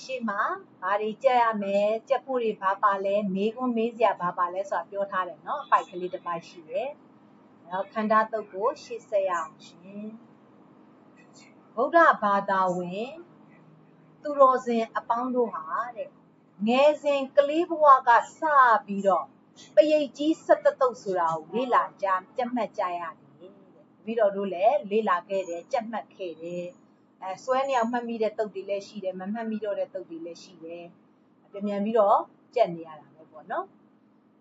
ရှေ့မှာဘာတွေကြက်ရမယ်ကြက်ဖို့တွေဘာပါလဲမေးခွန်းမေးစရာဘာပါလဲဆိုတာပြောထားတယ်နော်အပိုက်ကလေးတစ်ပိုက်ရှိတယ်ခန္ဓာတုတ်ကိုရှေ့ဆက်ရအောင်ရှင်ဗုဒ္ဓဘာသာဝင်သူတော်စင်အပေါင်းတို့ဟာတဲ့ငယ်စဉ်ကလေးဘဝကစပြီးတော့ပရိတ်ကြီး17တုတ်ဆိုတာကိုလေ့လာကြကြက်မှတ်ကြရတယ်တဲ့ပြီးတော့တို့လည်းလေ့လာခဲ့တယ်ကြက်မှတ်ခဲ့တယ်ဆွဲနေအောင်မှတ်မိတဲ့တုတ်တွေလည်းရှိတယ်မမှတ်မိတော့တဲ့တုတ်တွေလည်းရှိတယ်ပြန်ပြီးတော့ကြက်နေရတာပဲပေါ့နော်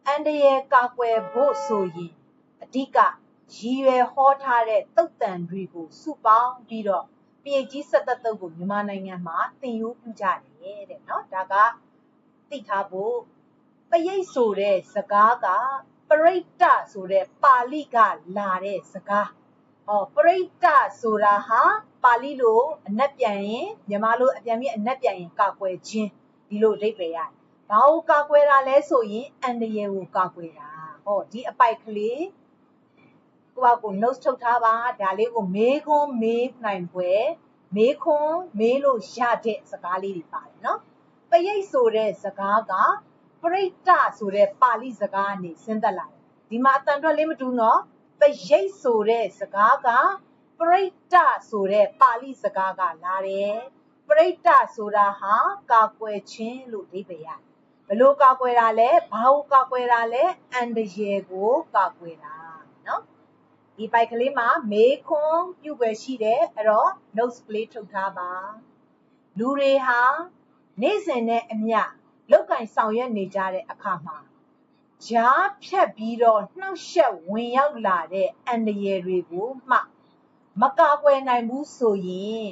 အန္တရာယ်ကာကွယ်ဖို့ဆိုရင်အဓိကရည်ရွယ်ဟောထားတဲ့တုတ်တန်တွေကိုစုပေါင်းပြီးတော့ပရိတ်ကြီး17တုတ်ကိုမြန်မာနိုင်ငံမှာသင်ယူပြုကြတယ်တဲ့နော်ဒါကသိထားဖို့ပရိတ်ဆိုတဲ့စကားကပရိတ္တဆိုတဲ့ပါဠိကလာတဲ့စကားပရိတ္တဆိုတာဟာပါဠိလိုအနက်ပြန်ရင်မြန်မာလိုအပြန်ပြီးအနက်ပြန်ရင်ကာကွယ်ခြင်းဒီလိုအဓိပ္ပာယ်ရတယ်။ဘာကိုကာကွယ်တာလဲဆိုရင်အန္တရာယ်ကိုကာကွယ်တာ။ဒီအပိုက်ကလေးကို notes ထုတ်ထားပါဒါလေးကိုမေးခွန်းမေးနိုင်ပွဲမေးခွန်းမေးလို့ရတဲ့စကားလေးတွေပါတယ်နော်။ပရိတ်ဆိုတဲ့စကားကပရိတ္တဆိုတဲ့ပါဠိစကားကနေဆင်းသက်လာတယ်။ဒီမှာအတန်ထွက်လေးမတူနော်ပရိတ်ဆိုတဲ့စကားကပရိတ္တဆိုတဲ့ပါဠိစကားကလာတယ်ပရိတ္တဆိုတာဟာကာကွယ်ခြင်းလို့အဓိပ္ပာယ်ရတယ်ဘယ်လိုကာကွယ်တာလဲဘာကိုကာကွယ်တာလဲအန္တရာယ်ကိုကာကွယ်တာနော်ဒီပိုက်ကလေးမှာမေးခွန်းပြုွယ်ရှိတယ်အဲ့တော့ notes ကလေးထုတ်ထားပါလူတွေဟာနေ့စဉ်နဲ့အမျှလောက်ကင်ဆောင်ရွက်နေကြတဲ့အခါမှာကြားဖြတ်ပြီးတော့နှောက်ယှက်ဝင်ရောက်လာတဲ့အန္တရာယ်တွေကိုမှမကာကွယ်နိုင်ဘူးဆိုရင်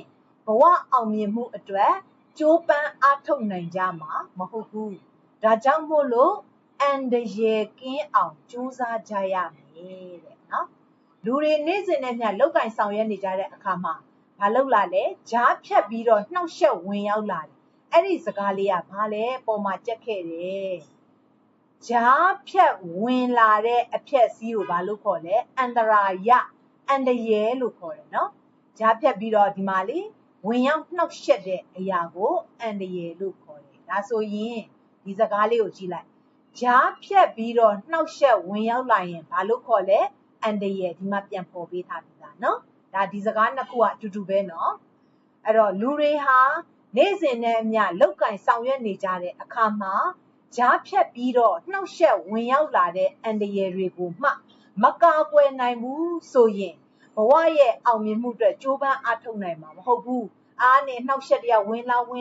ဘဝအောင်မြင်မှုအတွက်ကြိုးပမ်းအားထုတ်နိုင်ကြမှာမဟုတ်ဘူးဒါကြောင့်မို့လို့အန္တရာယ်ကင်းအောင်ကြိုးစားကြရမယ်တဲ့နော်လူတွေနေ့စဉ်နဲ့မျှလောက်ကင်ဆောင်ရွက်နေကြတဲ့အခါမှာဘာလုပ်လာလဲကြားဖြတ်ပြီးတော့နှောက်ယှက်ဝင်ရောက်လာတယ်အဲ့ဒီစကားလေးကဘာလဲပေါ်မှာကြက်ခဲ့တယ်ကြားဖြတ်ဝင်လာတဲ့အဖြက်စီးကိုဘာလို့ခေါ်လဲအန္တရာယအန္တရာယ်လို့ခေါ်တယ်နော်ကြားဖြတ်ပြီးတော့ဒီမှာလေဝင်ရောက်နှောက်ယှက်တဲ့အရာကိုအန္တရာယ်လို့ခေါ်တယ်ဒါဆိုရင်ဒီစကားလေးကိုကြည့်လိုက်ကြားဖြတ်ပြီးတော့နှောက်ယှက်ဝင်ရောက်လာရင်ဘာလို့ခေါ်လဲအန္တရာယ်ဒီမှာပြန်ပေါ်ပေးထားပြီလားနော်ဒါဒီစကားနှစ်ခုကအတူတူပဲနော်အဲ့တော့လူတွေဟာနေ့စဉ်နဲ့အမျှလောက်ကင်ဆောင်ရွက်နေကြတဲ့အခါမှာကြားဖြတ်ပြီးတော့နှောက်ယှက်ဝင်ရောက်လာတဲ့အန္တရာယ်တွေကိုမှမကာကွယ်နိုင်ဘူးဆိုရင်ဘဝရဲ့အောင်မြင်မှုအတွက်ကြိုးပမ်းအားထုတ်နိုင်မှာမဟုတ်ဘူးအားနဲ့နှောက်ယှက်တွေကဝင်လာပဲ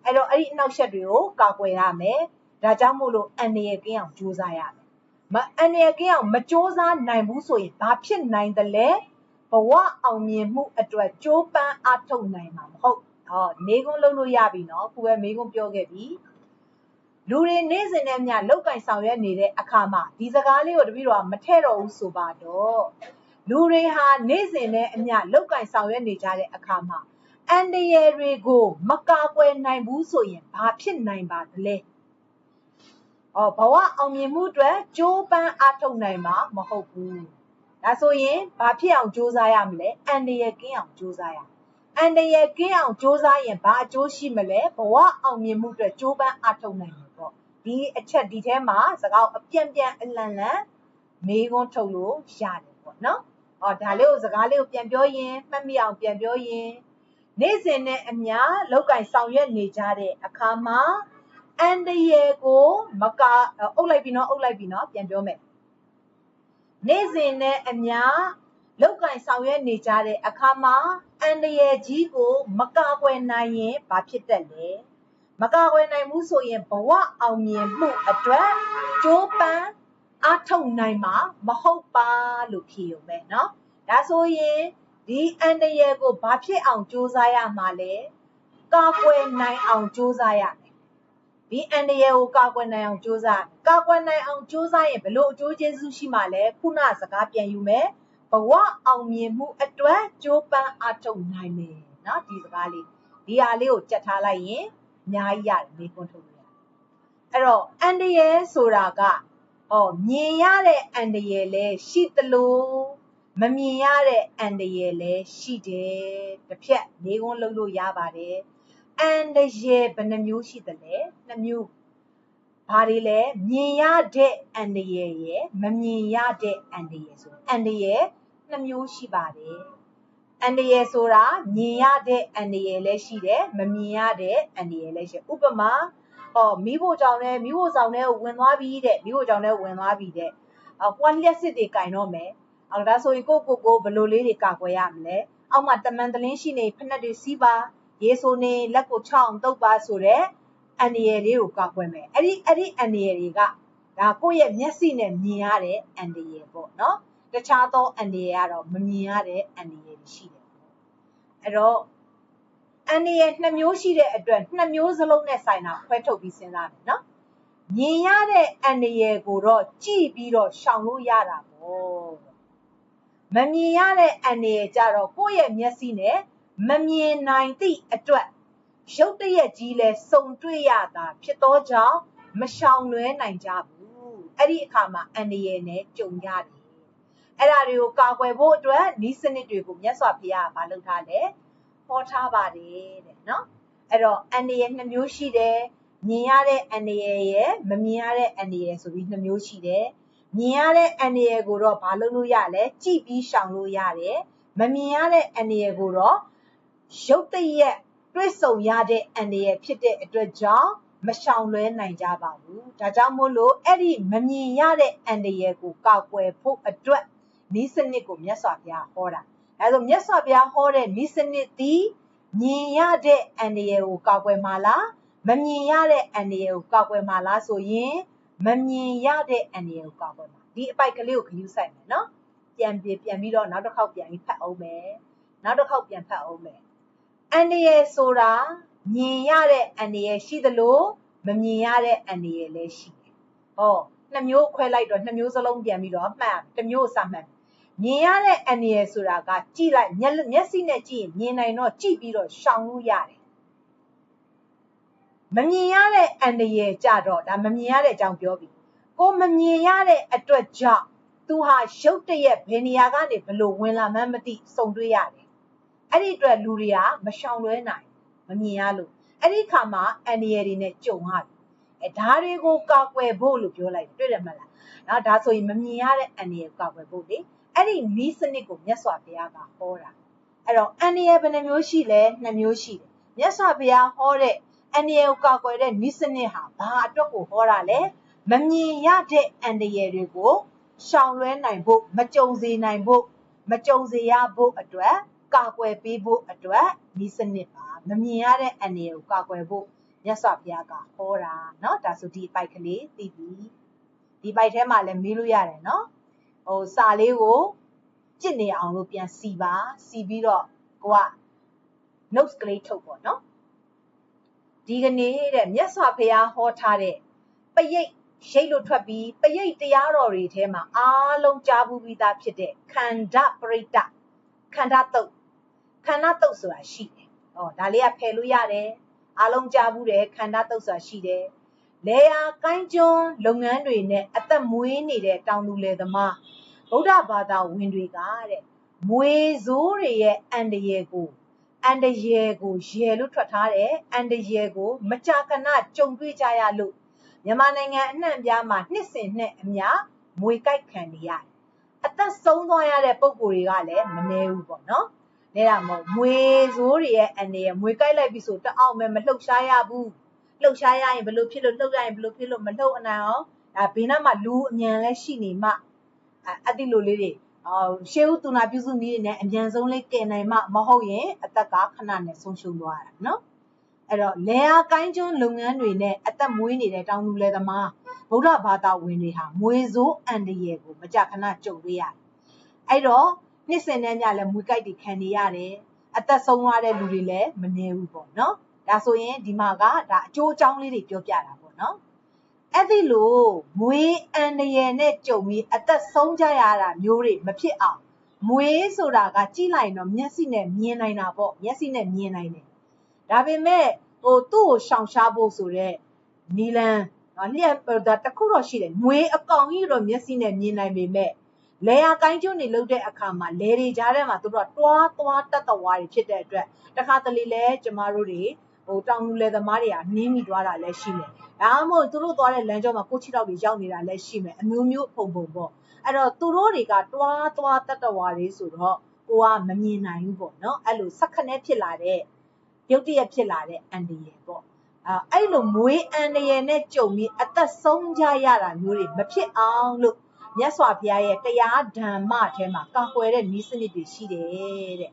အဲ့တော့အဲ့ဒီနှောက်ယှက်တွေကိုကာကွယ်ရမယ်ဒါကြောင့်မို့လို့အန္တရာယ်ကင်းအောင်ကြိုးစားရမယ်အန္တရာယ်ကင်းအောင်မကြိုးစားနိုင်ဘူးဆိုရင်ဘာဖြစ်နိုင်တယ်လဲဘဝအောင်မြင်မှုအတွက်ကြိုးပမ်းအားထုတ်နိုင်မှာမဟုတ်မေးခွန်းလုပ်လို့ရပြီနော်ခုပဲမေးခွန်းပြောခဲ့ပြီလူတွေနေ့စဉ်နဲ့မျှလောက်ကင်ဆောင်ရွက်နေတဲ့အခါမှာဒီစကားလေးကိုတပည့်တော်ကမထည့်တော့ဘူးဆိုပါတော့လူတွေဟာနေ့စဉ်နဲ့အမျှလောက်ကင်ဆောင်ရွက်နေကြတဲ့အခါမှာအန္တရာယ်တွေကိုမကာကွယ်နိုင်ဘူးဆိုရင်ဘာဖြစ်နိုင်ပါသလဲဘဝအောင်မြင်မှုအတွက်ကြိုးပမ်းအားထုတ်နိုင်မှာမဟုတ်ဘူးဒါဆိုရင်ဘာဖြစ်အောင်ကြိုးစားရမလဲအန္တရာယ်ကင်းအောင်ကြိုးစားရအန္တရာယ်ကင်းအောင်ကြိုးစားရင်ဘာအကျိုးရှိမလဲဘဝအောင်မြင်မှုအတွက်ကြိုးပမ်းအားထုတ်နိုင်တယ်ပေါ့ဒီအချက်ဒီထဲမှာစကားအပြန်အလန်မေးခွန်းထုတ်လို့ရတယ်ပေါ့နော်ဒါလေးကိုစကားလေးကိုပြန်ပြောရင်မှတ်မိအောင်ပြန်ပြောရင်နေ့စဉ်နဲ့အမျှလောက်ကင်ဆောင်ရွက်နေကြတဲ့အခါမှာအန္တရာယ်ကိုအုပ်လိုက်ပြီနော်ပြန်ပြောမယ်နေ့စဉ်နဲ့အမျှလောက်ကင်ဆောင်ရွက်နေကြတဲ့အခါမှာအန္တရာယ်ကြီးကိုမကာကွယ်နိုင်ရင်ဘာဖြစ်တတ်လဲမကာကွယ်နိုင်ဘူးဆိုရင်ဘဝအောင်မြင်မှုအတွက်ကြိုးပမ်းအားထုတ်နိုင်မှာမဟုတ်ပါလို့ဖြေရုံပဲเนาะဒါဆိုရင်ဒီအန္တရာယ်ကိုဘာဖြစ်အောင်ကြိုးစားရမှာလဲကာကွယ်နိုင်အောင်ကြိုးစားရမယ်ဒီအန္တရာယ်ကိုကာကွယ်နိုင်အောင်ကြိုးစားရင်ဘယ်လိုအကျိုးကျေးဇူးရှိမှာလဲခုနစကားပြန်ယူမယ်ဘဝအောင်မြင်မှုအတွက်ကြိုးပမ်းအားထုတ်နိုင်မယ်เนาะဒီစကားလေးဒီဟာလေးကိုကြက်ထားလိုက်ရင်အများကြီးရတယ်မေးခွန်းထုတ်လို့ရတယ်အဲ့တော့အန္တရာယ်ဆိုတာကမြင်ရတဲ့အန္တရာယ်လဲရှိသလို မမြင်ရတဲ့အန္တရာယ်လည်းရှိတယ်တစ်ဖြတ်နေကုန်းလုပ်လို့ရပါတယ်အန္တရာယ်ဘယ်နှမျိုးရှိသလဲ2မျိုးဘာတွေလဲမြင်ရတဲ့အန္တရာယ်ရယ်မမြင်ရတဲ့အန္တရာယ်ဆိုအန္တရာယ်2မျိုးရှိပါတယ်အန္တရာယ်ဆိုတာမြင်ရတဲ့အန္တရာယ်လည်းရှိတယ်မမြင်ရတဲ့အန္တရာယ်လည်းရှိဥပမာမိဖို့ကြောင့်လည်းမိဖို့ဆောင်ထဲကိုဝင်သွားပြီတဲ့မိဖို့ကြောင့်လည်းဝင်သွားပြီတဲ့ကွာလျက်စစ်တွေကင်တော့မယ်ဒါဆိုရင်ကိုဘယ်လိုလေးတွေကာကွယ်ရမလဲအောက်မှာတမန်တလင်းရှိနေဖက်နှက်တွေစီးပါရေဆိုနေလက်ကိုချောင်းတုပ်ပါဆိုတဲ့အန္တရာယ်လေးကိုကာကွယ်မယ်အဲ့ဒီအန္တရာယ်တွေကဒါကိုယ့်ရဲ့မျက်စိနဲ့မြင်ရတဲ့အန္တရာယ်ပေါ့နော်တခြားသောအန္တရာယ်ကတော့မမြင်ရတဲ့အန္တရာယ်ရှိတယ်အဲ့တော့အန္တရာယ်2မျိုးရှိတဲ့အတွက်2မျိုးစလုံးနဲ့ဆိုင်တာခွဲထုတ်ပြီးစဉ်းစားမယ်နော်မြင်ရတဲ့အန္တရာယ်ကိုတော့ကြည့်ပြီးတော့ရှောင်လို့ရတာပေါ့မမြင်ရတဲ့အန္တရာယ်ကြတော့ကိုယ့်ရဲ့မျက်စိနဲ့မမြင်နိုင်သည့်အတွက်ရုပ်တရက်ကြီးလဲစုံတွေ့ရတာဖြစ်သောကြောင့်မရှောင်လွဲနိုင်ကြဘူးအဲ့ဒီအခါမှာအန္တရာယ်နဲ့ကြုံရတယ်အဲ့ဒါတွေကိုကာကွယ်ဖို့အတွက်ဤစနစ်တွေကိုမြတ်စွာဘုရားကမလုပ်ထားလဲဟောထားပါတယ်တဲ့နော်အဲ့တော့အန္တရာယ်2မျိုးရှိတယ်မြင်ရတဲ့အန္တရာယ်ရဲ့မမြင်ရတဲ့အန္တရာယ်ဆိုပြီး2မျိုးရှိတယ်မြင်ရတဲ့အန္တရာယ်ကိုတော့ဘာလုပ်လို့ရလဲကြည့်ပြီးရှောင်လို့ရတယ်မမြင်ရတဲ့အန္တရာယ်ကိုတော့ရုပ်တရက်တွေ့ဆုံရတဲ့အန္တရာယ်ဖြစ်တဲ့အတွက်ကြောင့်မရှောင်လွဲနိုင်ကြပါဘူးဒါကြောင့်မို့လို့အဲ့ဒီမမြင်ရတဲ့အန္တရာယ်ကိုကာကွယ်ဖို့အတွက်ဤစနစ်ကိုမြတ်စွာဘုရားဟောတာဒါဆိုမြတ်စွာဘုရားဟောတဲ့ဤစနစ်သည်မြင်ရတဲ့အန္တရာယ်ကိုကာကွယ်မှာလားမမြင်ရတဲ့အန္တရာယ်ကိုကာကွယ်မှာလားဆိုရင်မမြင်ရတဲ့အန္တရာယ်ကိုကာကွယ်မှာဒီအပိုက်ကလေးကိုခရူးဆိုင်မယ်နော်ပြန်ပြီးတော့နောက်တစ်ခေါက်ပြန်ပြီးဖတ်အောင်မယ်နောက်တစ်ခေါက်ပြန်ဖတ်အောင်မယ်အန္တရာယ်ဆိုတာမြင်ရတဲ့အန္တရာယ်ရှိသလိုမမြင်ရတဲ့အန္တရာယ်လည်းရှိတယ်2မျိုးခွဲလိုက်တော့2မျိုးစလုံးပြန်ပြီးတော့မှတ်တစ်မျိုးစမှတ်မြင်ရတဲ့အန္တရာယ်ဆိုတာကကြည့်လိုက်မျက်စိနဲ့ကြည့်ရင်မြင်နိုင်တော့ကြည့်ပြီးတော့ရှောင်လို့ရတယ်မမြင်ရတဲ့အန္တရာယ်ကြတော့ဒါမမြင်ရတဲ့အကြောင်းပြောပြီကိုမမြင်ရတဲ့အတွက်ကြောင့်သူဟာရုပ်တရက်ဘယ်နေရာကနေဘလို့ဝင်လာမှန်းမသိစုံတွေ့ရတယ်အဲ့ဒီအတွက်လူတွေကမရှောင်လွဲနိုင်မမြင်ရလို့အဲ့ဒီခါမှာအန္တရာယ်တွေနဲ့ကြုံရတယ်ဒါတွေကိုကာကွယ်ဖို့လို့ပြောလိုက်တွေ့တယ်မလားနော်ဒါဆိုရင်မမြင်ရတဲ့အန္တရာယ်ကာကွယ်ဖို့လေအဲ့ဒီမီးစနစ်ကိုမြတ်စွာဘုရားကဟောတာအဲ့တော့အန္တရာယ်ဘယ်နှမျိုးရှိလဲ2မျိုးရှိတယ်မြတ်စွာဘုရားဟောတဲ့အန္တရာယ်ကိုကာကွယ်တဲ့မီးစနစ်ဟာဘာအတွက်ကိုဟောတာလဲမမြင်ရတဲ့အန္တရာယ်တွေကိုရှောင်လွဲနိုင်ဖို့မကြုံစေနိုင်ဖို့မကြုံစေရဖို့အတွက်ကာကွယ်ပေးဖို့အတွက်မီးစနစ်ပါမမြင်ရတဲ့အန္တရာယ်ကိုကာကွယ်ဖို့မြတ်စွာဘုရားကဟောတာเนาะဒါဆိုဒီအပိုက်ကလေးသိပြီဒီပိုက်ထဲမှာလည်းမေးလို့ရတယ်เนาะစာလေးကိုကြည့်နေအောင်လို့ပြန်စီပါစီပြီးတော့ကိုက notes ကလေးထုတ်ပေါ့เนาะဒီကနေ့တဲ့မြတ်စွာဘုရားဟောထားတဲ့ပရိတ်ရိတ်လို့ထွက်ပြီးပရိတ်တရားတော်တွေထဲမှာအားလုံးကြားဘူးပြီးသားဖြစ်တဲ့ခန္ဓာပရိတ္တခန္ဓာတုတ်ဆိုတာရှိတယ်ဒါလေးကဖယ်လို့ရတယ်အားလုံးကြားဘူးတယ်ခန္ဓာတုတ်ဆိုတာရှိတယ်လေယာကိုင်းကျွန်းလုပ်ငန်းတွေနဲ့အသက်မွေးနေတဲ့တောင်သူလယ်သမားဗုဒ္ဓဘာသာဝင်တွေကတဲ့မွေဆိုးတွေရဲ့အန္တရာယ်ကိုရဲလို့ထွက်ထားတယ်အန္တရာယ်ကိုမကြာခဏကြုံတွေ့ကြရလို့မြန်မာနိုင်ငံအနှံ့ပြားမှာနှစ်စဉ်နဲ့အမျှမွေကြိုက်ခံနေရတယ်အသက်ဆုံးသွားရတဲ့ပုံကိုယ်တွေကလည်းမနည်းဘူးပေါ့နော်လဲတာမဟုတ်မွေဆိုးတွေရဲ့အန္တရာယ်မွေကြိုက်လိုက်ပြီဆိုတအောင်မဲ့မလှုပ်ရှားရဘူးလှုပ်ရှားရရင်ဘယ်လိုဖြစ်လို့လှုပ်ရရင်ဘယ်လိုဖြစ်လို့မလှုပ်အနိုင်အောင်ဒါဘေးနားမှာလူအမြန်လဲရှိနေမှအဲ့ဒီလိုလေးတွေရှေးဦးသူနာပြုစုနည်းနဲ့အမြန်ဆုံးလေးကယ်နိုင်မှမဟုတ်ရင်အသက်ကခဏနဲ့ဆုံးရှုံးသွားတာနော်အဲ့တော့လေယာကိုင်းကျွန်းလုပ်ငန်းတွေနဲ့အသက်မွေးနေတဲ့တောင်သူလယ်သမားဗုဒ္ဓဘာသာဝင်တွေဟာမွေဆိုးအန္တရာယ်ကိုမကြာခဏကြုံတွေ့ရတယ်အဲ့တော့နှစ်စဉ်နဲ့ညလည်းမွေကြိုက်တွေခံနေရတယ်အသက်ဆုံးသွားတဲ့လူတွေလည်းမနည်းဘူးပေါ့နော်ဒါဆိုရင်ဒီမှာကဒါအကျိုးအကြောင်းလေးတွေပြောပြတာပေါ့နော်အဲ့ဒီလိုမွေးအန္တရာယ်နဲ့ကြုံပြီးအသက်ဆုံးကြရတာမျိုးတွေမဖြစ်အောင်မွေးဆိုတာကကြည့်လိုက်တော့မျက်စိနဲ့မြင်နိုင်တာပေါ့မျက်စိနဲ့မြင်နိုင်တယ်ဒါပေမဲ့သူ့ကိုရှောင်ရှားဖို့ဆိုတဲ့နီလန်လျက်တခုတော့ရှိတယ်မွေးအကောင်ကြီးတော့မျက်စိနဲ့မြင်နိုင်ပေမဲ့ လေယာကိုင်းကျွန်းနေလို့တဲ့အခါမှာလေတွေကြားထဲမှာသူတို့ကတွားတက်တော်ဝါတွေဖြစ်တဲ့အတွက်တခါတလေလဲကျမတို့တွေတောင်လူလေသမားတွေကနှင်းမိသွားတာလည်းရှိမယ်ဒါမှမဟုတ်သူတို့သွားတဲ့လမ်းကြောမှာကိုချီတောက်တွေရောက်နေတာလည်းရှိမယ်အမျိုးမျိုးပုံပေါ့အဲ့တော့သူတို့တွေကတွားတက်တော်ဝါတွေဆိုတော့ကိုကမမြင်နိုင်ဘူးပေါ့နော်အဲ့လိုစက္ခနဲ့ဖြစ်လာတဲ့ရုတ်တရက်ဖြစ်လာတဲ့အန္တရာယ်ပေါ့အဲ့လိုမွေးအန္တရာယ်နဲ့ကြုံပြီးအသက်ဆုံးကြရတာမျိုးတွေမဖြစ်အောင်လို့မြတ်စွာဘုရားရဲ့တရားဓမ္မထဲမှာကာကွယ်တဲ့နည်းစနစ်တွေရှိတယ်တဲ့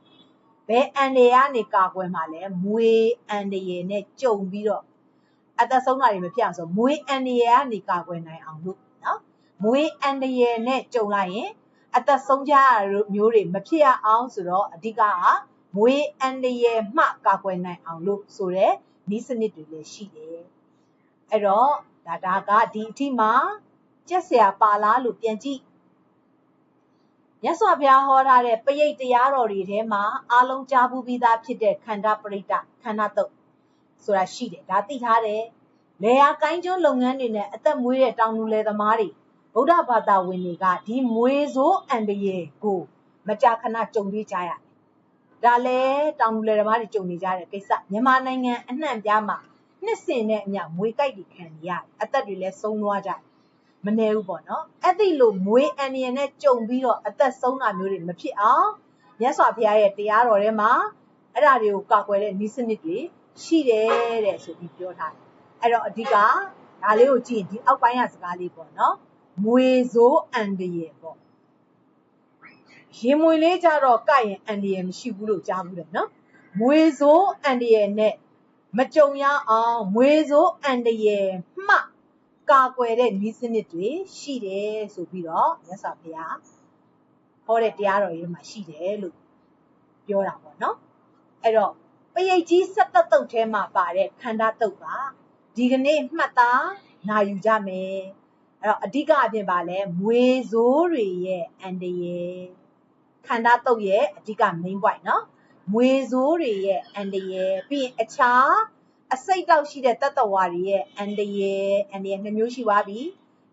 ဘယ်အန္တရာယ်ကနေကာကွယ်မှာလဲမွေးအန္တရာယ်နဲ့ကြုံပြီးတော့အသက်ဆုံးတာတွေမဖြစ်အောင်ဆိုမွေးအန္တရာယ်ကနေကာကွယ်နိုင်အောင်လို့နော်မွေးအန္တရာယ်နဲ့ကြုံလိုက်ရင်အသက်ဆုံးကြရမျိုးတွေမဖြစ်ရအောင်ဆိုတော့အဓိကမွေးအန္တရာယ်မှကာကွယ်နိုင်အောင်လို့ဆိုတဲ့နည်းစနစ်တွေလည်းရှိတယ်အဲ့တော့ဒါကဒီအထိမှာကျက်เสียပါလားလို့ပြန်ကြည့်မြတ်စွာဘုရားဟောထားတဲ့ပရိတ်တရားတော်တွေထဲမှာအားလုံးကြားဘူးပြီးသားဖြစ်တဲ့ခန္ဓာပရိတ္တခန္ဓာတုတ်ဆိုတာရှိတယ်ဒါသိထားတယ်လေယာကိုင်းကျွန်းလုပ်ငန်းတွေနဲ့အသက်မွေးတဲ့တောင်သူလယ်သမားတွေဗုဒ္ဓဘာသာဝင်တွေကဒီမွေဆိုးအန္တရာယ်ကိုမကြာခဏကြုံတွေ့ကြရတယ်ဒါလည်းတောင်သူလယ်သမားတွေကြုံနေကြတဲ့ကိစ္စမြန်မာနိုင်ငံအနှံ့ပြားမှာနှစ်စဉ်နဲ့အမျှမွေကိုက်တွေခံနေရတယ်အသက်တွေလည်းဆုံးသွားကြတယ်မနေဘူးပေါ့နော်အဲ့ဒီလိုမွေးအန္တရာယ်နဲ့ကြုံပြီးတော့အသက်ဆုံးတာမျိုးတွေမဖြစ်အောင်မြတ်စွာဘုရားရဲ့တရားတော်ထဲမှာအဲ့ဒါတွေကိုကာကွယ်တဲ့နည်းစနစ်တွေရှိတယ်တဲ့ဆိုပြီးပြောထားတယ်အဲ့တော့အဓိကဒါလေးကိုကြည့်ရင်ဒီအောက်ပိုင်းကစကားလေးပေါ့နော်မွေဆိုးအန္တရာယ်ပေါ့ရင်မွေလေးကြတော့ကရင်အန္တရာယ်မရှိဘူးလို့ကြားဘူးတယ်နော်မွေဆိုးအန္တရာယ်နဲ့မကြုံရအောင်မွေဆိုးအန္တရာယ်မှကာကွယ်တဲ့နည်းစနစ်တွေရှိတယ်ဆိုပြီးတော့မြတ်စွာဘုရားဟောတဲ့တရားတော်ကြီးမှာရှိတယ်လို့ပြောတာပေါ့နော်အဲ့တော့ပရိတ်ကြီး17တုတ်ထဲမှာပါတဲ့ခန္ဓာတုတ်ကဒီကနေ့မှတ်သားနာယူကြမယ်အဲ့တော့အဓိကအပြင်ပါလဲမွေဆိုးတွေရဲ့အန္တရာယ်ခန္ဓာတုတ်ရဲ့အဓိက main point နော်မွေဆိုးတွေရဲ့အန္တရာယ်ပြီးရင်အခြားအစိတ်တောက်ရှိတဲ့တတ္တဝါတွေရဲ့အန္တရာယ်နှမျိုးရှိပါပြီ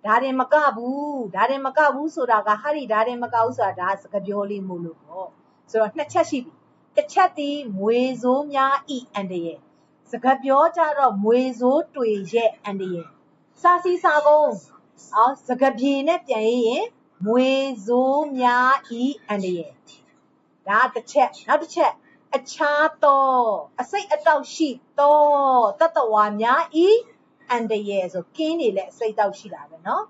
ဒါတင်မကဘူးဆိုတာကဟာဒီဒါတင်မကဘူးဆိုတာဒါစကားပြောလေးမို့လို့ပေါ့ဆိုတော့နှစ်ချက်ရှိပြီတစ်ချက်ဒီမွေဆိုးများဤအန္တရာယ်စကားပြောကြတော့မွေဆိုးတွေရဲ့အန္တရာယ်စာစီစာကုန်စကားပြေနဲ့ပြန်ရင်မွေဆိုးများဤအန္တရာယ်ဒါတစ်ချက်နောက်တစ်ချက်အခြားသောအစိတ်အတောက်ရှိသောတတ္တဝါများဤအန္တရာယ်ဆိုကင်းနေလဲအစိတ်တောက်ရှိတာပဲเนาะ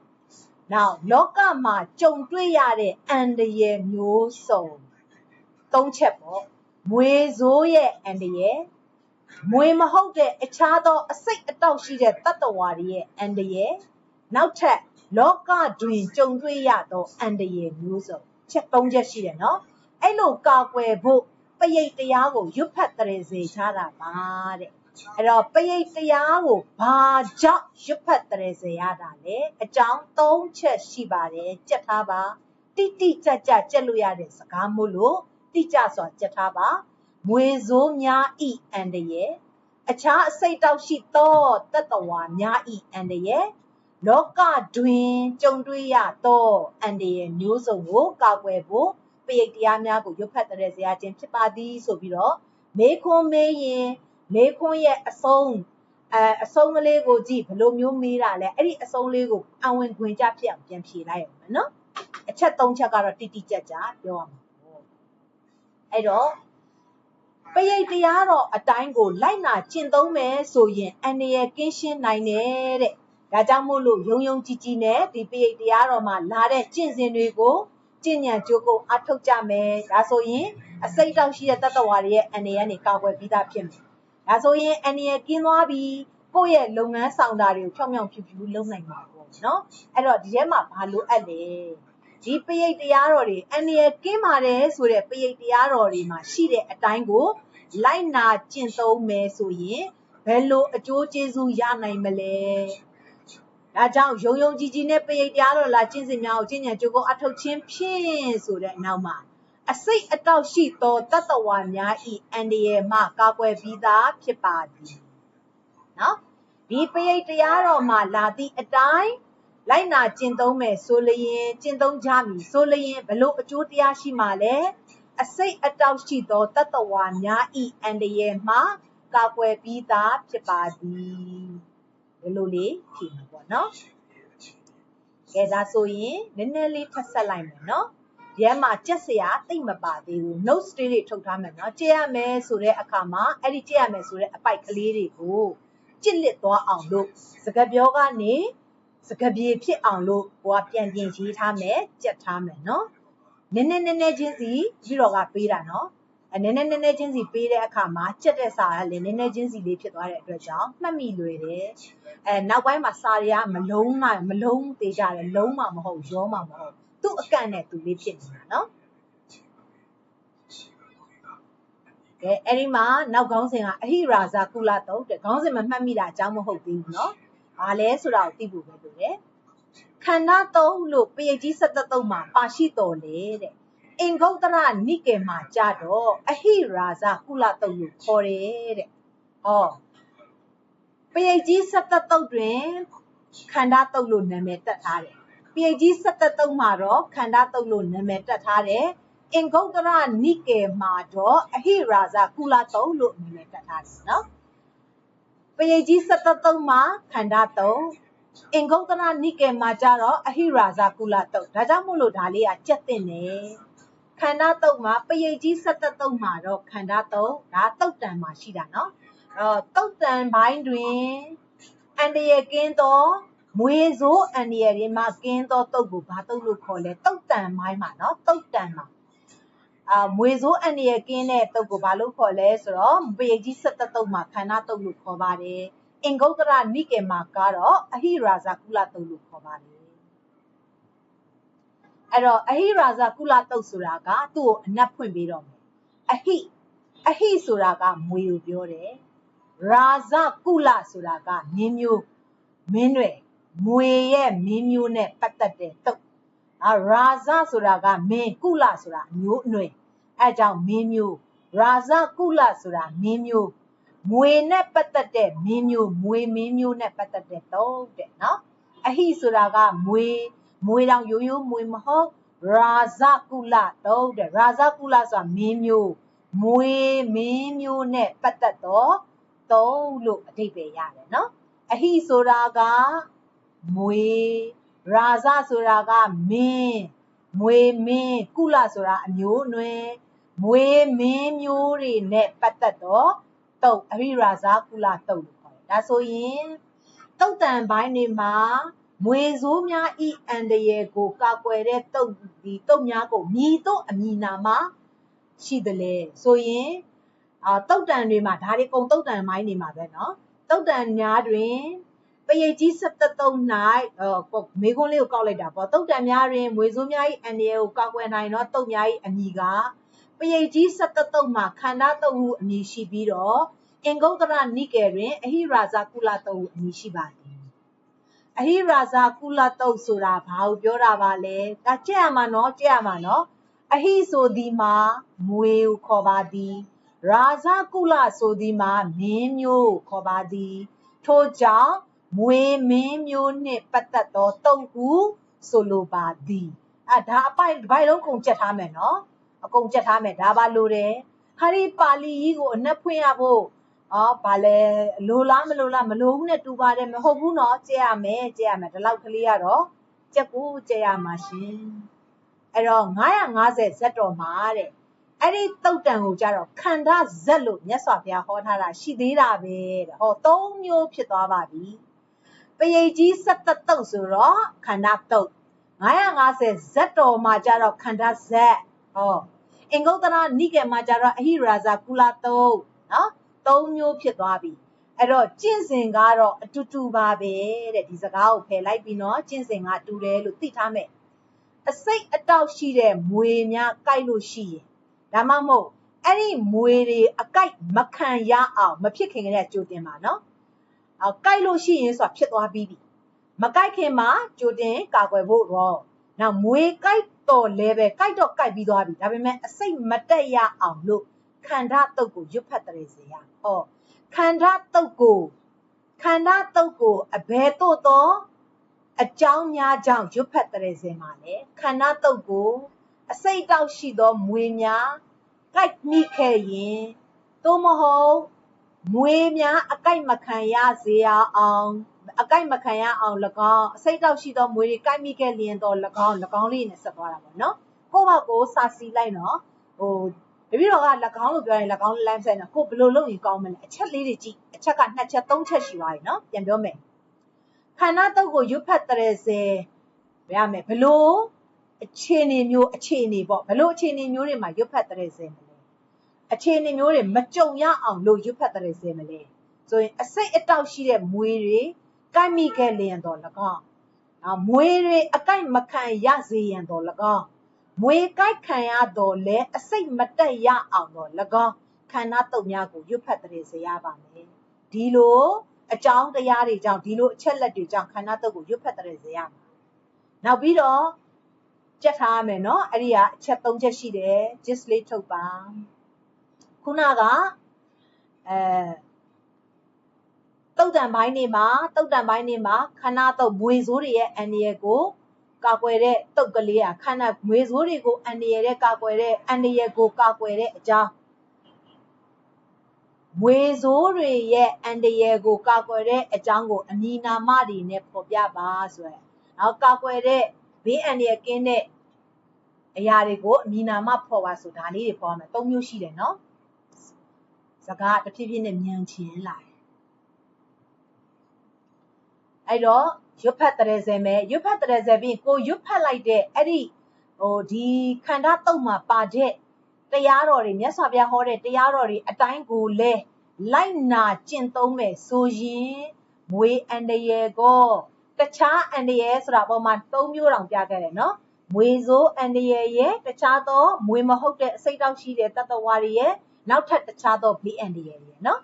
နောက်လောကမှာကြုံတွေ့ရတဲ့အန္တရာယ်မျိုးစုံ၃ချက်ပေါ့မွေဆိုးရဲ့အန္တရာယ်မွေမဟုတ်တဲ့အခြားသောအစိတ်အတောက်ရှိတဲ့တတ္တဝါတွေရဲ့အန္တရာယ်နောက်ထပ်လောကတွင်ကြုံတွေ့ရသောအန္တရာယ်မျိုးစုံချက်၃ချက်ရှိတယ်เนาะအဲ့လိုကာကွယ်ဖို့ပရိတ်တရားကိုရွတ်ဖတ်တရေစေချတာပါတဲ့အဲ့တော့ပရိတ်တရားကိုဘာကြောင့်ရွတ်ဖတ်တရေစေရတာလဲအကြောင်း၃ချက်ရှိပါတယ်ကြက်ထားပါတိတိကျကျကြက်လို့ရတဲ့စကားမို့လို့တိကျစွာကြက်ထားပါမွေဆိုးများဤအန္တရာယ်အခြားအစိတ်တောက်ရှိသောတတ္တဝါများဤအန္တရာယ်လောကတွင်ကြုံတွေ့ရသောအန္တရာယ်မျိုးစုံကိုကာကွယ်ဖို့ပရိတ်တရားများကိုရွတ်ဖတ်တဲ့ဇာခြင်းဖြစ်ပါသည်ဆိုပြီးတော့မေခွန်းမေးရင်မေခွန်းရဲ့အဆုံးကလေးကိုကြည့်ဘယ်လိုမျိုးမေးတာလဲအဲ့ဒီအဆုံးလေးကိုအဝင်ခွင်ကြဖြစ်အောင်ပြန်ဖြေလိုက်အောင်နော်အချက်၃ချက်ကတော့တိတိကျကျပြောရမှာပေါ့အဲ့တော့ပရိတ်တရားတော်အတိုင်းကိုလိုက်နာကျင့်သုံးမယ်ဆိုရင်အန္တရာယ်ကင်းရှင်းနိုင်တယ်တဲ့ဒါကြောင့်မို့လို့ယုံယုံကြည်ကြည်နဲ့ဒီပရိတ်တရားတော်မှာလာတဲ့ကျင့်စဉ်တွေကိုကျင့်ဉာဏ်ကြိုးကိုအထောက်ကြမယ်ဒါဆိုရင်အစိတ်တောက်ရှိတဲ့တတ္တဝါတွေရဲ့အန္တရာယ်ကနေကာကွယ်ပြီးသားဖြစ်မယ်ဒါဆိုရင်အန္တရာယ်ကင်းသွားပြီးကိုယ့်ရဲ့လုပ်ငန်းဆောင်တာတွေကိုဖြောင်းဖြောင်းဖြူဖြူလုပ်နိုင်မှာပေါ့နော်အဲ့တော့ဒီထဲမှာဘာလိုအပ်လဲဒီပရိတ်တရားတော်တွေအန္တရာယ်ကင်းပါတယ်ဆိုတဲ့ပရိတ်တရားတော်တွေမှာရှိတဲ့အတိုင်းကိုလိုက်နာကျင့်သုံးမယ်ဆိုရင်ဘယ်လိုအကျိုးကျေးဇူးရနိုင်မလဲဒါကြောင့်ယုံယုံကြည်ကြည်နဲ့ပရိတ်တရားတော်လာကျင့်စဉ်များကိုကျင့်ဉာဏ်ကြိုးကိုအထောက်ချင်းဖြင့်ဆိုတဲ့အနောက်မှာအစိတ်အတောက်ရှိသောတတ္တဝါများဤအန္တရာယ်မှကာကွယ်ပြီးသားဖြစ်ပါသည်နော်ဒီပရိတ်တရားတော်မှာလာသည့်အတိုင်း လိုက်နာကျင့်သုံးမယ်ဆိုလျင်ကျင့်သုံးကြမည်ဆိုလျင်ဘလို့အကျိုးတရားရှိမှလဲအစိတ်အတောက်ရှိသောတတ္တဝါများဤအန္တရာယ်မှကာကွယ်ပြီးသားဖြစ်ပါသည်ဘယ်လိုလေးဖြေမှာပေါ့နော်ကဲဒါဆိုရင်နည်းနည်းလေးထပ်ဆက်လိုက်မယ်နော်ဒီမှာကြက်စရာတိတ်မပါသေးဘူး notes တွေထုတ်ထားမယ်နော်ကြည့်ရမယ်ဆိုတဲ့အခါမှာအဲ့ဒီကြည့်ရမယ်ဆိုတဲ့အပိုက်ကလေးတွေကိုကြစ်လစ်သွားအောင်လို့စကားပြောကနေစကားပြေဖြစ်အောင်လို့ကိုကပြန်ပြင်ရေးထားမယ်ကြက်ထားမယ်နော်နည်းနည်းချင်းစီပြီးတော့ကပေးတာနော်နည်းနည်းချင်းစီပေးတဲ့အခါမှာကြက်တဲ့စာကလည်းနည်းနည်းချင်းစီလေးဖြစ်သွားတဲ့အတွက်ကြောင့်မှတ်မိလွယ်တယ်နောက်ပိုင်းမှာစာတွေကမလုံးသေးကြတယ်လုံးမှမဟုတ်ရောမှမဟုတ်သူ့အကန့်နဲ့သူလေးဖြစ်နေတာနော်ကဲအဲ့ဒီမှာနောက်ခေါင်းစဉ်ကအဟိရာဇကုလတုတ်တဲ့ခေါင်းစဉ်မမှတ်မိတာအကြောင်းမဟုတ်သေးဘူးနော်ဘာလဲဆိုတာကိုသိဖို့ပဲလိုတယ်ခန္ဓာတုတ်လို့ပရိတ်ကြီး17တုတ်မှာပါရှိတော်လေတဲ့အင်္ဂုတ္တရနိကေမှာကြတော့အဟိရာဇကုလတုတ်လို့ခေါ်တယ်တဲ့ဟောပရိတ်ကြီး17တုတ်တွင်ခန္ဓာတုတ်လို့နာမည်တက်ထားတယ်ပရိတ်ကြီး17တုတ်မှာတော့ခန္ဓာတုတ်လို့နာမည်တက်ထားတယ်အင်္ဂုတ္တရနိကေမှာတော့အဟိရာဇကုလတုတ်လို့နာမည်တက်ထားတယ်နော်ပရိတ်ကြီး17တုတ်မှာခန္ဓာတုတ်အင်္ဂုတ္တရနိကေမှာကြတော့အဟိရာဇကုလတုတ်ဒါကြောင့်မို့လို့ဒါလေးကကြက်တင်တယ်ခန္ဓာတုတ်မှာပရိတ်ကြီး17တုတ်မှာတော့ခန္ဓာတုတ်ဒါတုတ်တန်မှာရှိတာနော်တုတ်တန်ပိုင်းတွင်အန္တရာယ်ကင်းသောမွေဆိုးအန္တရာယ်တွေမှာကင်းသောတုတ်ကိုဘာတုတ်လို့ခေါ်လဲတုတ်တန်ပိုင်းမှာနော်တုတ်တန်မှာမွေဆိုးအန္တရာယ်ကင်းတဲ့တုတ်ကိုဘာလို့ခေါ်လဲဆိုတော့ပရိတ်ကြီး17တုတ်မှာခန္ဓာတုတ်လို့ခေါ်ပါတယ်အင်္ဂုတ္တရနိကေမှာကတော့အဟိရာဇကုလတုတ်လို့ခေါ်ပါတယ်အဲ့တော့အဟိရာဇကုလတုတ်ဆိုတာကသူ့ကိုအနက်ဖွင့်ပေးတော့မယ်အဟိဆိုတာကမွေကိုပြောတယ်ရာဇကုလဆိုတာကမင်းမျိုးမင်းတွေမွေရဲ့မင်းမျိုးနဲ့ပတ်သက်တဲ့တုတ်ရာဇဆိုတာကမင်းကုလဆိုတာအမျိုးအနွယ်အဲကြောင့်မင်းမျိုးရာဇကုလဆိုတာမင်းမျိုးမွေနဲ့ပတ်သက်တဲ့မင်းမျိုးမွေမင်းမျိုးနဲ့ပတ်သက်တဲ့တုတ်တဲ့နော်အဟိဆိုတာကမွေတောင်ရိုးရိုးမွေမဟုတ်ရာဇကုလတုတ်တဲ့ရာဇကုလဆိုတာမင်းမျိုးမွေမင်းမျိုးနဲ့ပတ်သက်တော့တုတ်လို့အဓိပ္ပာယ်ရတယ်နော်အဟိဆိုတာကမွေရာဇဆိုတာကမင်းမွေမင်းကုလဆိုတာအမျိုးအနွယ်မွေမင်းမျိုးတွေနဲ့ပတ်သက်တော့တုတ်အဟိရာဇကုလတုတ်လို့ခေါ်တယ်ဒါဆိုရင်တုတ်တန်ပိုင်းတွေမှာမွေဆိုးများဤအန္တရာယ်ကိုကာကွယ်တဲ့တုတ်ဒီတုတ်များကိုမြည်တော့အမည်နာမှာရှိတယ်လေဆိုရင်တုတ်တန်တွေမှာဒါတွေကုန်တုတ်တန်ပိုင်းတွေမှာပဲเนาะတုတ်တန်များတွင်ပရိတ်ကြီး17တုတ်၌မေခွန်းလေးကိုကောက်လိုက်တာပေါ့တုတ်တန်များတွင်မွေဆိုးများဤအန္တရာယ်ကိုကာကွယ်နိုင်တော့တုတ်များဤအမည်ကပရိတ်ကြီး17တုတ်မှာခန္ဓာတုတ်ဟုအမည်ရှိပြီးတော့အင်္ဂုတ္တရနိကေတွင်အဟိရာဇကုလတုတ်ဟုအမည်ရှိပါသည်အဟိရာဇကုလတုတ်ဆိုတာဘာကိုပြောတာပါလဲဒါကြည့်ရမှာနော်အဟိဆိုသည်မှာမွေကိုခေါ်ပါသည်ရာဇကုလဆိုသည်မှာမင်းမျိုးကိုခေါ်ပါသည်ထို့ကြောင့်မွေမင်းမျိုးနှင့်ပတ်သက်သောတုတ်ဟုဆိုလိုပါသည်ဒါအပိုက်တစ်ပိုက်လုံးကုန်ကြက်ထားမယ်နော်အကုန်ကြက်ထားမယ်ဒါပါလို့တယ်ဟာဒီပါဠိကြီးကိုအနက်ဖွင့်ရဖို့ဘာလဲလိုလားမလိုလားမလိုဘူးနဲ့တူပါတယ်မဟုတ်ဘူးနော်ကြည့်ရမယ်ဒီလောက်ကလေးကတော့ကြက်ကိုကြက်ရမှာရှင်အဲ့တော့950ဇက်တော်မှာတဲ့အဲ့ဒီတုတ်တန်ကိုကြတော့ခန္ဓာဇက်လို့မြတ်စွာဘုရားဟောထားတာရှိသေးတာပဲတဲ့ဟော3မျိုးဖြစ်သွားပါပြီပရိတ်ကြီး17တုတ်ဆိုတော့ခန္ဓာတုတ်950ဇက်တော်မှာကြတော့ခန္ဓာဇက်အင်္ဂုတ္တရနိကေမှာကြတော့အဟိရာဇကုလတုတ်နော်3မျိုးဖြစ်သွားပြီအဲ့တော့ကျင့်စဉ်ကတော့အတူတူပါပဲတဲ့ဒီစကားကိုဖယ်လိုက်ပြီးနော်ကျင့်စဉ်ကတူတယ်လို့သိထားမယ်အစိတ်အတောက်ရှိတဲ့မွေများကိုက်လို့ရှိရင်ဒါမှမဟုတ်အဲ့ဒီမွေတွေအကိုက်မခံရအောင်မဖြစ်ခင်ကတည်းကကြိုတင်ပါနော်ကိုက်လို့ရှိရင်ဆိုတာဖြစ်သွားပြီးပြီမကိုက်ခင်မှာကြိုတင်ကာကွယ်ဖို့တော့နောက်မွေကိုက်တော်လဲပဲကိုက်တော့ကိုက်ပြီးသွားပြီဒါပေမဲ့အစိတ်မတက်ရအောင်လို့ခန္ဓာတုတ်ကိုရွတ်ဖတ်တရေစေရခန္ဓာတုတ်ကိုအဘယ်သို့သော အကြောင်းများကြောင့်ရွတ်ဖတ်တဲ့စင်မှာလေခန္ဓာတုတ်ကိုအစိတ်တောက်ရှိသောမွေများကိုက်မိခဲ့ရင်သို့မဟုတ်မွေများအကိုက်မခံရစေရအောင်အကိုက်မခံရအောင်၎င်းအစိတ်တောက်ရှိသောမွေတွေကိုက်မိခဲ့လျင်တော့၎င်းလေးနဲ့ဆက်သွားတာပေါ့နော်ကိုယ့်ဘာကိုစာစီလိုက်နော်တပည့်တော်က၎င်းလို့ပြောရင်၎င်းလိုင်းဆိုင်နော်ကိုဘယ်လိုလုပ်ရင်ကောင်းမလဲအချက်လေးတွေကြည့်အချက်က2ချက်3ချက်ရှိသွားပြီနော်ပြန်ပြောမယ်ခန္ဓာတုတ်ကိုရွတ်ဖတ်တဲ့စေရမယ်ဘလို့အခြေအနေပေါ့ဘလို့အခြေအနေမျိုးတွေမှာရွတ်ဖတ်တဲ့စေမလဲအခြေအနေမျိုးတွေမကြုံရအောင်လို့ရွတ်ဖတ်တဲ့စေမလဲဆိုရင်အစိတ်အတောက်ရှိတဲ့မွေတွေကိုက်မိခဲ့လျင်တော့၎င်းမွေတွေအကိုက်မခံရစေရန်တော့၎င်းမွေကိုက်ခံရတော့လဲအစိတ်မတက်ရအောင်တော့၎င်းခန္ဓာတုတ်များကိုရွတ်ဖတ်တဲ့စေရပါမယ်ဒီလိုအကြောင်းတရားတွေကြောင့်ဒီလိုအချက်လက်တွေကြောင့်ခန္ဓာတုတ်ကိုရွတ်ဖတ်တဲ့စေရမှာနောက်ပြီးတော့ကြက်ထားမယ်နော်အဲ့ဒီကအချက်3ချက်ရှိတယ် gist လေးထုတ်ပါခုနကတုတ်တန်ပိုင်းနေမှာခန္ဓာတုတ်မွေဆိုးတွေရဲ့အန္တရာယ်ကိုကာကွယ်တဲ့တုတ်ကလေးခန္ဓာမွေဆိုးတွေကိုအန္တရာယ်ကာကွယ်တဲ့အန္တရာယ်ကိုကာကွယ်တဲ့အကြောင်းမွေဆိုးတွေရဲ့အန္တရာယ်ကိုကာကွယ်တဲ့အကြောင်းကိုအမည်နာမတွေနဲ့ဖော်ပြပါဆိုရယ်နောက်ကာကွယ်တဲ့ဘေးအန္တရာယ်ကင်းတဲ့အရာတွေကိုအမည်နာမဖော်ပါဆိုဒါလေးတွေဖော်မယ်3မျိုးရှိတယ်နော်စကားတဖြည်းဖြည်းနဲ့မြန်ချင်လာတယ်အဲ့တော့ရွတ်ဖတ်တဲ့စဲမယ်ရွတ်ဖတ်တဲ့စဲပြီးကိုရွတ်ဖတ်လိုက်တဲ့အဲ့ဒီဒီခန္ဓာတုတ်မှာပါတဲ့တရားတော်တွေမြတ်စွာဘုရားဟောတဲ့တရားတော်တွေအတိုင်းကိုလဲလိုက်နာကျင့်သုံးမယ်ဆိုရင်မွေအန္တရာယ်ကိုတခြားအန္တရာယ်ဆိုတာပေါ်မှာ3မျိုးတောင်ပြခဲ့တယ်နော်မွေဆိုးအန္တရာယ်ရဲ့တခြားသောမွေမဟုတ်တဲ့အစိတ်တောက်ရှိတဲ့တတ္တဝါတွေရဲ့နောက်ထပ်တခြားသောဘေးအန္တရာယ်တွေနော်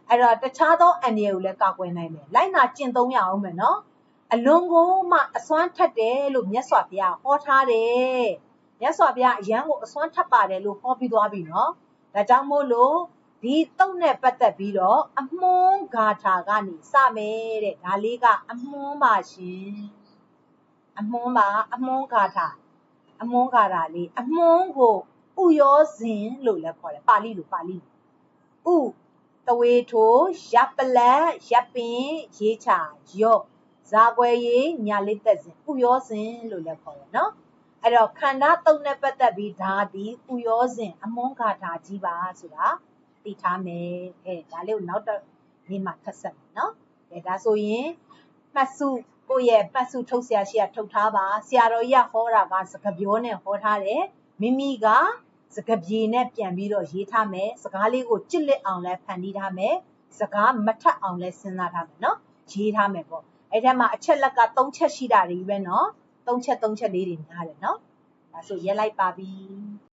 အဲ့တော့တခြားသောအန္တရာယ်ကိုလည်းကာကွယ်နိုင်မယ်လိုက်နာကျင့်သုံးရအောင်မယ်နော်အလွန်ကိုမှအစွမ်းထက်တယ်လို့မြတ်စွာဘုရားဟောထားတယ်မြတ်စွာဘုရားအယံကိုအစွမ်းထပ်ပါတယ်လို့ဟောပြီးသွားပြီနော်ဒါကြောင့်မို့လို့ဒီတုတ်နဲ့ပတ်သက်ပြီးတော့အမွှန်းဂါထာကနေစမယ်တဲ့ဒါလေးကအမွှန်းပါရှင်အမွှန်းပါအမွှန်းဂါထာလေးအမွှန်းကိုဥယောဇဉ်လို့လည်းခေါ်တယ်ပါဠိလိုဥတဝေထိုရပ်ပလက်ရပ်ပင်ရေးချရော့ဇာကွယ်ရေးညာလေးသက်စဉ်ဥယောဇဉ်လို့လည်းခေါ်တယ်နော်အဲ့တော့ခန္ဓာတုတ်နဲ့ပတ်သက်ပြီးဒါဒီဥယောဇဉ်အမွှန်းဂါထာကြီးပါဆိုတာသိထားမယ်ဒါလေးကိုနောက်တော့ဒီမှာထပ်ဆက်မယ်နော်ဒါဆိုရင်မှတ်စုကိုယ့်ရဲ့မှတ်စုထုတ်ဆရာရှိကထုတ်ထားပါဆရာတော်ကြီးကဟောတာကစကားပြောနဲ့ဟောထားတယ်မိမိကစကားပြေနဲ့ပြန်ပြီးတော့ရေးထားမယ်စကားလေးကိုကြစ်လက်အောင်လဲဖန်တီးထားမယ်စကားမထက်အောင်လဲစဉ်းစားထားမယ်နော်ရေးထားမယ်ပေါ့အဲ့ထဲမှာအချက်လက်က3ချက်ရှိတာတွေပဲနော်3ချက်လေးတွေများတယ်နော်ဒါဆိုရက်လိုက်ပါပြီ